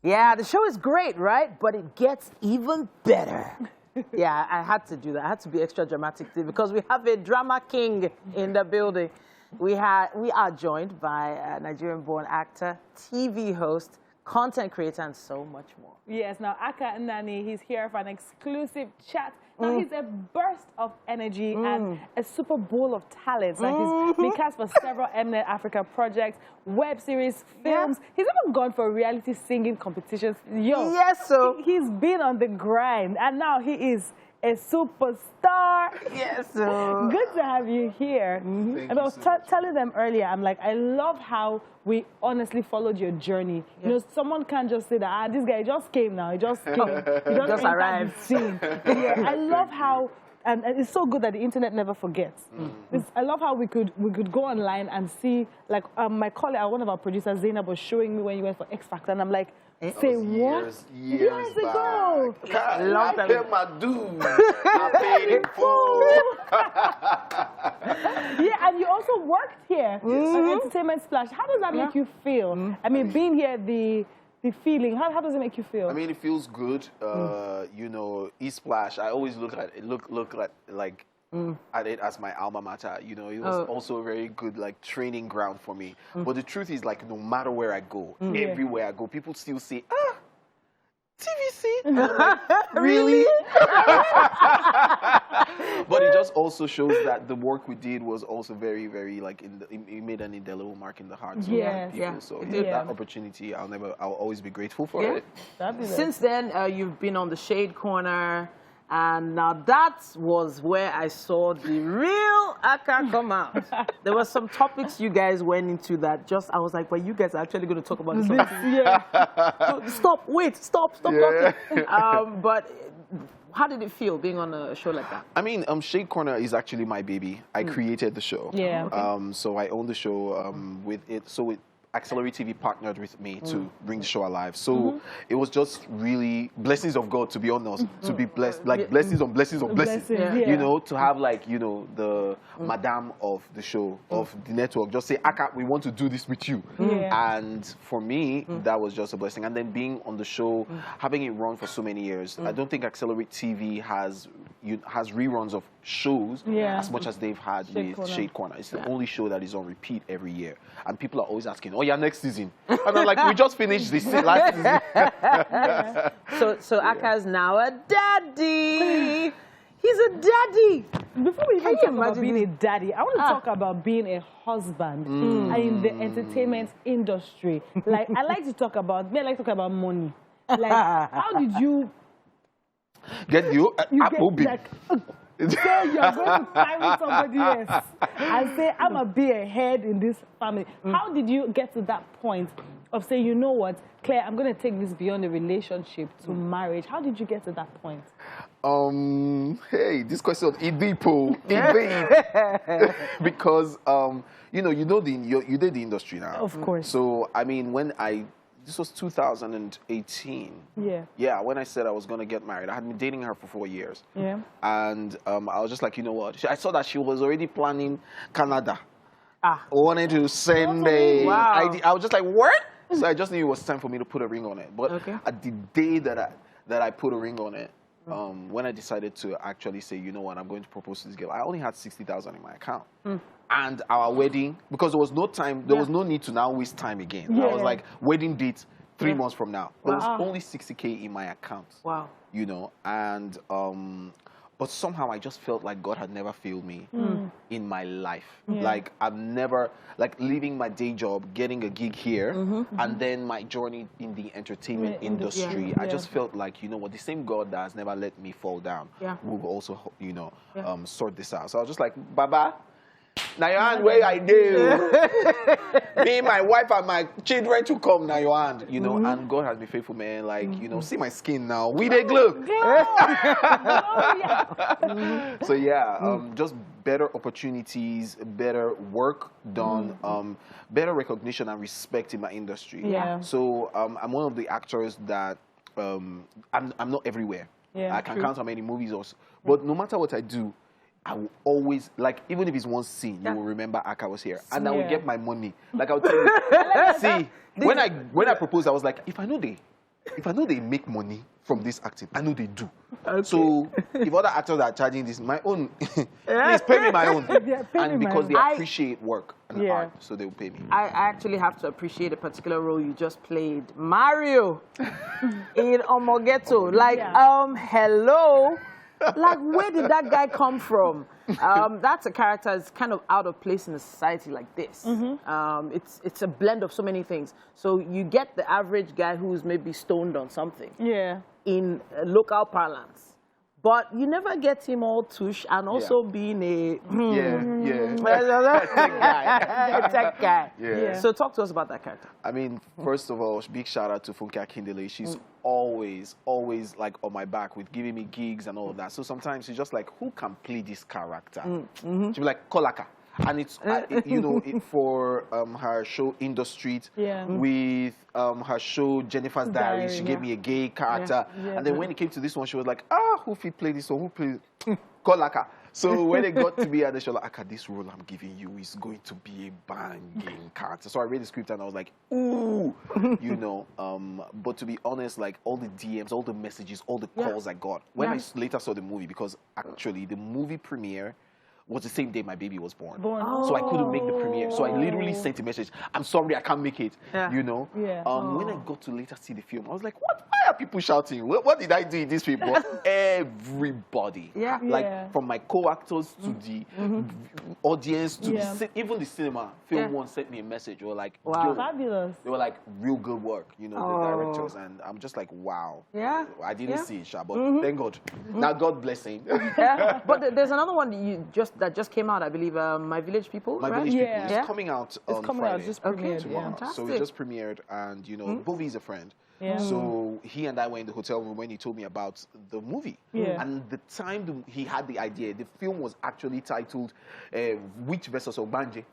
Yeah, the show is great, right? But it gets even better. Yeah, I had to do that. I had to be extra dramatic today because we have a drama king in the building. We are joined by a Nigerian-born actor, TV host, content creator, and so much more. Yes, now Akah Nnani, he's here for an exclusive chat. Now he's a burst of energy and a super bowl of talents. Like he's been cast for several eminent Africa projects, web series, films. Yeah. He's even gone for reality singing competitions. Yo, yes, so he's been on the grind, and now he is a superstar. Yes, so good to have you here. And I was telling them earlier, I'm like, I love how we honestly followed your journey. You know, someone can't just say that, this guy just came now, he just came, he just arrived. Yeah, I love how, and it's so good that the internet never forgets. I love how we could go online and see, like my colleague, one of our producers, Zainab, was showing me when you went for X Factor, and I'm like, say what? Years ago. I paid my dues. I paid in full. Yeah, and you also worked here at Entertainment Splash. How does that make you feel? I mean, being here, the feeling, how does it make you feel? I mean, it feels good. You know, Splash, I always look at it as my alma mater. You know, it was also a very good training ground for me. But the truth is, like, no matter where I go, everywhere I go, people still say, TVC. Like, really? But it just also shows that the work we did was also very, very it made an indelible mark in the hearts of people. So that opportunity, I'll always be grateful for it. Since then, you've been on the Shade Corner. And now that was where I saw the real Akah come out. There were some topics you guys went into that I was like, well, you guys are actually going to talk about this. Stop talking. But how did it feel being on a show like that? I mean, Shade Corner is actually my baby. I created the show. Yeah. So I own the show with it. So Accelerate TV partnered with me to bring the show alive. So it was just really blessings of God, to be honest, to be blessed, like blessings on blessings on blessings. You know, to have the madam of the show, of the network, just say, Akah, we want to do this with you. And for me, that was just a blessing. And then being on the show, having it run for so many years, I don't think Accelerate TV has reruns of shows as much as they've had with Shade Corner. It's the only show that is on repeat every year. And people are always asking, yeah, next season. And I'm like, we just finished this last season. So Akah's now a daddy. He's a daddy. Before we even talk about being a daddy, I want to talk about being a husband in the entertainment industry. Like, I like to talk about money. Like, how did you get say you're going to find somebody else and say, I'm going to be a head in this family. How did you get to that point of saying, you know what, Claire, I'm going to take this beyond a relationship to marriage? How did you get to that point? Hey, this question is deep, because you did the industry now. Of course. So I mean, this was 2018. Yeah, when I said I was going to get married. I had been dating her for 4 years. Yeah. And I was just like, you know what? I saw that she was already planning Canada. Wanted to send a ID. I was just like, what? So I just knew it was time for me to put a ring on it. But at the day that I put a ring on it, when I decided to actually say, you know what, I'm going to propose to this girl, I only had 60,000 in my account. And our wedding, because there was no time, there was no need to now waste time again. I was like, wedding date 3 months from now. There was only 60K in my account. Wow. You know, and but somehow I just felt like God had never failed me in my life. Like I've never, leaving my day job, getting a gig here, and then my journey in the entertainment industry. I just felt like, you know what, the same God that has never let me fall down will also, sort this out. So I was just like, Baba, now your hand where I do. Me, my wife, and my children to come now your hand, and God has been faithful, man. Like, see my skin now. We they glow. So yeah, just better opportunities, better work done, better recognition and respect in my industry. Yeah. So I'm one of the actors that I'm not everywhere. Yeah, I can count how many movies also. But no matter what I do, I will always, even if it's one scene, you will remember Akah was here. And I will get my money. Like, I would tell you, see, when I proposed, I was like, if I know if I know they make money from this acting, I know they do. Okay. So if other actors are charging this, my own, please pay me my own. And because they appreciate work and art, so they will pay me. I actually have to appreciate a particular role you just played, Mario, in Omo Ghetto. Like, hello. Like, where did that guy come from? That's a character that's kind of out of place in a society like this. It's a blend of so many things. So you get the average guy who's maybe stoned on something in local parlance. But you never get him all tush and also being a tech guy. So talk to us about that character. I mean, first of all, big shout out to Funke Akindele. She's always like on my back with giving me gigs and all of that. So sometimes she's just like, who can play this character? She'll be like, call Akah. And it's, you know, for her show In the Street, with her show Jenifa's Diary, she gave me a gay character. And then when it came to this one, she was like, who play this one? Who play? Call Akah. So when it got to be at the show, like, Akah, this role I'm giving you is going to be a banging character. So I read the script and I was like, ooh, you know. But to be honest, like all the DMs, all the messages, all the calls I got when I later saw the movie, because actually the movie premiere was the same day my baby was born. So I couldn't make the premiere. So I literally sent a message, I'm sorry, I can't make it, you know. When I got to later see the film, I was like, what? Why are people shouting? What did I do in this film? But everybody, like from my co-actors to the audience to the, even the cinema, Film One sent me a message. They were like, wow, fabulous. They were like, real good work, you know, the directors. And I'm just like, wow. I didn't see it, but thank God. Now God bless him. But there's another one that just came out, I believe, My Village People. My Village People. It's coming out on Friday. Out, just premiered. Tomorrow. So it just premiered, and you know, Bovie's a friend. So he and I were in the hotel room when he told me about the movie. And the time he had the idea, the film was actually titled Witch vs. Ogbanje.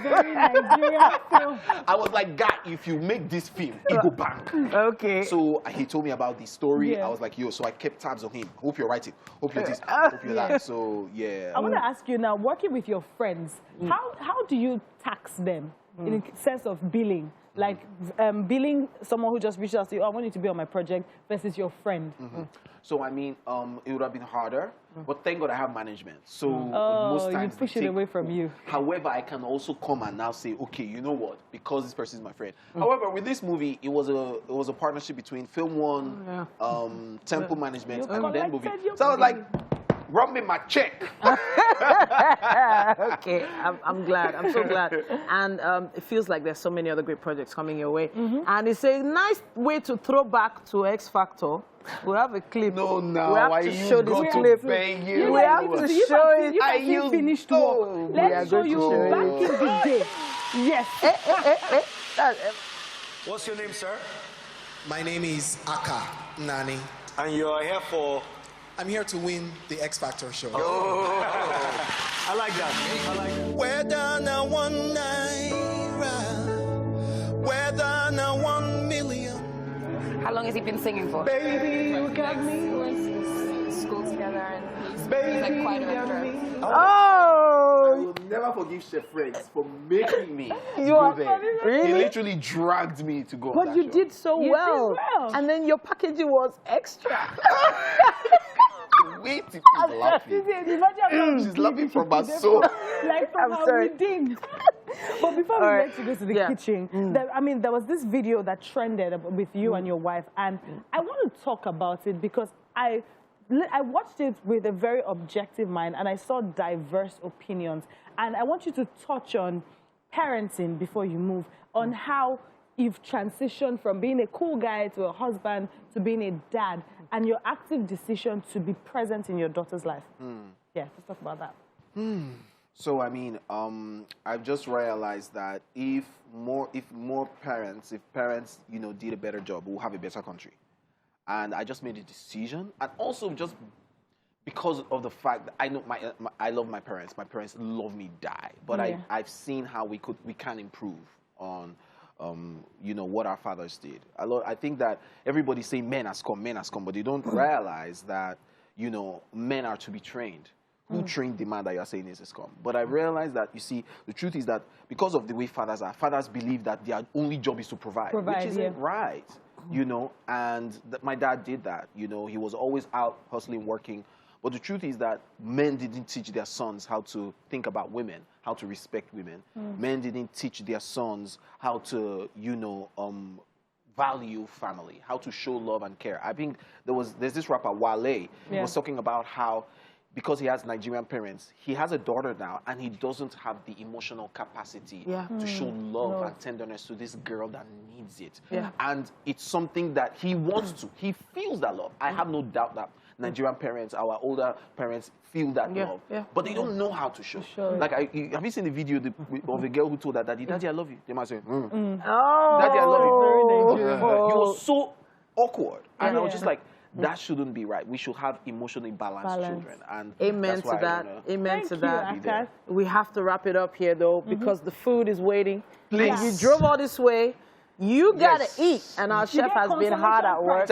Very Nigerian film. I was like, guy, if you make this film, it go bang. Okay. So he told me about the story. I was like, yo, so I kept tabs on him. Hope you're writing. Hope you're this. Hope you're that. So I want to ask you now, working with your friends, how do you tax them in the sense of billing? Like billing someone who just reaches out to you, I want you to be on my project, versus your friend. So I mean, it would have been harder, but thank God I have management. So most times you push it away from you. However, I can also come and now say, okay, you know what? Because this person is my friend. However, with this movie, it was a partnership between Film One, Temple Management, and then movie. So I was like, run me my check. Okay, I'm glad. I'm so glad. And it feels like there's so many other great projects coming your way. And it's a nice way to throw back to X Factor. We'll have a clip. No, we have to show this clip. We have to show it. You finished work. Let's show you back in the day. Yes. What's your name, sir? My name is Akah, Nnani. And you're here for? I'm here to win the X Factor show. I like that. Whether na 1 naira, whether na 1 million. How long has he been singing for? Baby, you got me. We went to school together, and he's like quite a actor. I will never forgive Chef Rex for making me go there. Really? He literally dragged me to go on But that you show. did so well. And then your packaging was extra. Wait, she's laughing. She's laughing from her soul. Like from her within. But before we let you go to the kitchen, there was this video that trended with you and your wife, and I want to talk about it because I watched it with a very objective mind, and I saw diverse opinions. And I want you to touch on parenting before you move, on how you've transitioned from being a cool guy to a husband to being a dad, and your active decision to be present in your daughter's life. Yeah, let's talk about that. So I mean, I've just realized that if parents, you know, did a better job, we'll have a better country. And I just made a decision, and also just because of the fact that I know I love my parents. My parents love me die, but I've seen how we can improve on you know, what our fathers did. I think that everybody's saying men has come, but they don't realize that, you know, men are to be trained. who trained the man that you're saying is a scum. But I realized that, you see, the truth is that because of the way fathers are, fathers believe that their only job is to provide which isn't right, you know, and my dad did that, you know, he was always out hustling, working. But the truth is that men didn't teach their sons how to think about women, how to respect women. Men didn't teach their sons how to, you know, value family, how to show love and care. I think there's this rapper, Wale, he was talking about how, because he has Nigerian parents, he has a daughter now, and he doesn't have the emotional capacity to show love and tenderness to this girl that needs it. And it's something that he wants to. He feels that love. I have no doubt that Nigerian parents, our older parents, feel that love, but they don't know how to show. Like, have you seen the video of a girl who told her daddy, "Daddy, I love you"? They might say, "Oh, Daddy, I love you." It was so awkward, and I was just like, that shouldn't be right. We should have emotionally balanced children. And amen to that. Amen to that. We have to wrap it up here, though, because the food is waiting. Please. You drove all this way. You gotta eat, and our chef has been hard at work.